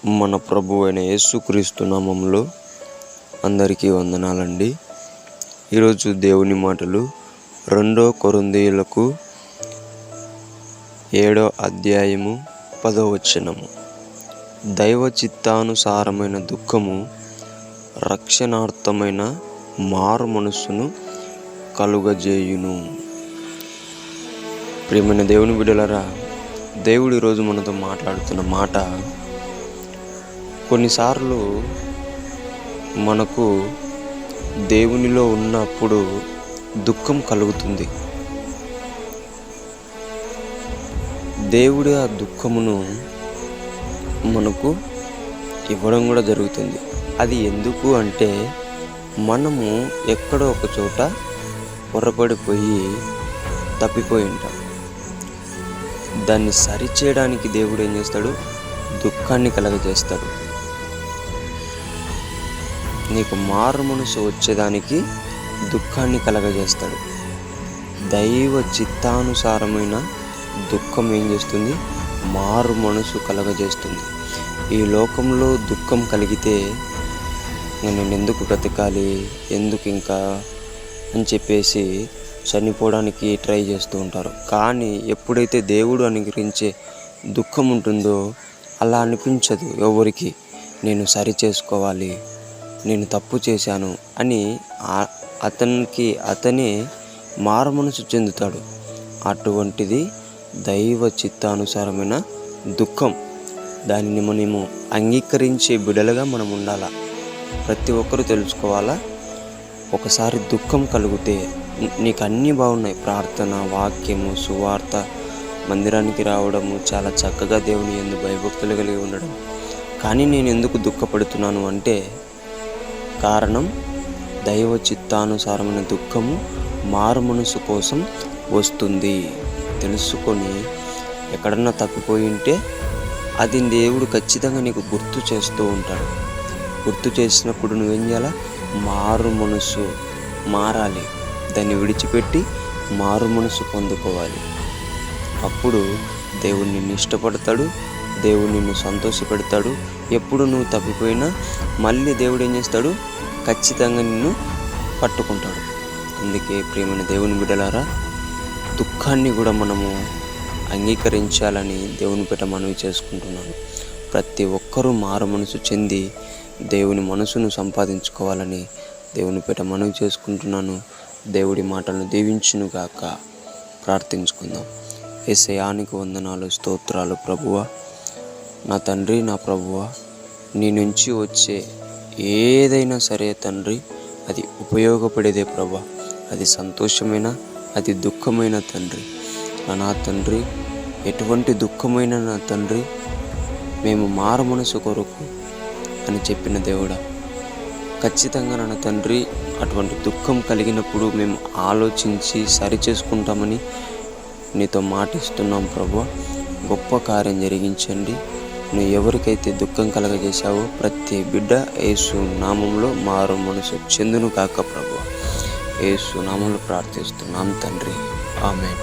మన ప్రభు అయిన యేసుక్రీస్తు నామములో అందరికీ వందనాలండి. ఈరోజు దేవుని మాటలు 2 కొరింథీయులకు 7వ అధ్యాయము 10వ వచనము. దైవ చిత్తానుసారమైన దుఃఖము రక్షణార్థమైన మారు మనస్సును కలుగజేయును. ప్రియమైన దేవుని బిడ్డలారా, దేవుడు ఈరోజు మనతో మాట్లాడుతున్న మాట, కొన్నిసార్లు మనకు దేవునిలో ఉన్నప్పుడు దుఃఖం కలుగుతుంది. దేవుడు ఆ దుఃఖమును మనకు ఇవ్వడం కూడా జరుగుతుంది. అది ఎందుకు అంటే, మనము ఎక్కడో ఒక చోట పొరపడిపోయి తప్పిపోయి ఉంటాం. దాన్ని సరిచేయడానికి దేవుడు ఏం చేస్తాడు? దుఃఖాన్ని కలగజేస్తాడు. నీకు మారు మనసు వచ్చేదానికి దుఃఖాన్ని కలగజేస్తాడు. దైవ చిత్తానుసారమైన దుఃఖం ఏం చేస్తుంది? మారు మనసు కలగజేస్తుంది. ఈ లోకంలో దుఃఖం కలిగితే నేను ఎందుకు బ్రతకాలి, ఎందుకు ఇంకా అని చెప్పేసి చనిపోవడానికి ట్రై చేస్తూ ఉంటారు. కానీ ఎప్పుడైతే దేవుడు అనుగ్రహించే దుఃఖం ఉంటుందో అలా అనిపించదు ఎవరికి. నేను సరి చేసుకోవాలి, నేను తప్పు చేశాను అని అతనే మారు మనసు చెందుతాడు. అటువంటిది దైవ చిత్తానుసారమైన దుఃఖం. దానిని మనము అంగీకరించే బిడలుగా మనం ఉండాలా. ప్రతి ఒక్కరూ తెలుసుకోవాలా, ఒకసారి దుఃఖం కలిగితే నీకు అన్నీ బాగున్నాయి, ప్రార్థన, వాక్యము, సువార్త, మందిరానికి రావడము, చాలా చక్కగా దేవుని యందు భయభక్తులు కలిగి ఉండడం, కానీ నేను ఎందుకు దుఃఖపడుతున్నాను అంటే కారణం దైవ చిత్తానుసారమైన దుఃఖము మారు మనసు కోసం వస్తుంది. తెలుసుకొని ఎక్కడన్నా తప్పిపోయి ఉంటే అది దేవుడు ఖచ్చితంగా నీకు గుర్తు చేస్తూ ఉంటాడు. గుర్తు చేసినప్పుడు నువ్వేం చేయాలా? మారు మనసు మారాలి. దాన్ని విడిచిపెట్టి మారు మనసు పొందుకోవాలి. అప్పుడు దేవుడు నిన్ను ఇష్టపడతాడు, దేవుడు నిన్ను సంతోషపెడతాడు. ఎప్పుడు నువ్వు తప్పిపోయినా మళ్ళీ దేవుడు ఏం చేస్తాడు? ఖచ్చితంగా నిన్ను పట్టుకుంటాడు. అందుకే ప్రియమైన దేవుని బిడ్డలారా, దుఃఖాన్ని కూడా మనము అంగీకరించాలని దేవుని పేట మనవి చేసుకుంటున్నాను. ప్రతి ఒక్కరూ మారు మనసు చెంది దేవుని మనసును సంపాదించుకోవాలని దేవుని పేట మనవి చేసుకుంటున్నాను. దేవుడి మాటలను దీవించునుగాక. ప్రార్థించుకుందాం. యేసయ్యానికి వందనాలు, స్తోత్రాలు ప్రభువా. నా తండ్రి, నా ప్రభువా, నీ నుంచి వచ్చే ఏదైనా సరే తండ్రి, అది ఉపయోగపడేదే ప్రభా. అది సంతోషమైన, అది దుఃఖమైన తండ్రి. నా తండ్రి, ఎటువంటి దుఃఖమైన నా తండ్రి, మేము మారు మనసు కొరకు అని చెప్పిన దేవుడా, ఖచ్చితంగా నా తండ్రి అటువంటి దుఃఖం కలిగినప్పుడు మేము ఆలోచించి సరి చేసుకుంటామని నీతో మాటిస్తున్నాం ప్రభువా. గొప్ప కార్యం జరిగించండి. నువ్వు ఎవరికైతే దుఃఖం కలగజేశావో ప్రతి బిడ్డ యేసు నామంలో మారు మనసు చెందును కాక ప్రభువా. యేసు నామంలో ప్రార్థిస్తున్నాం తండ్రి. ఆమేన్.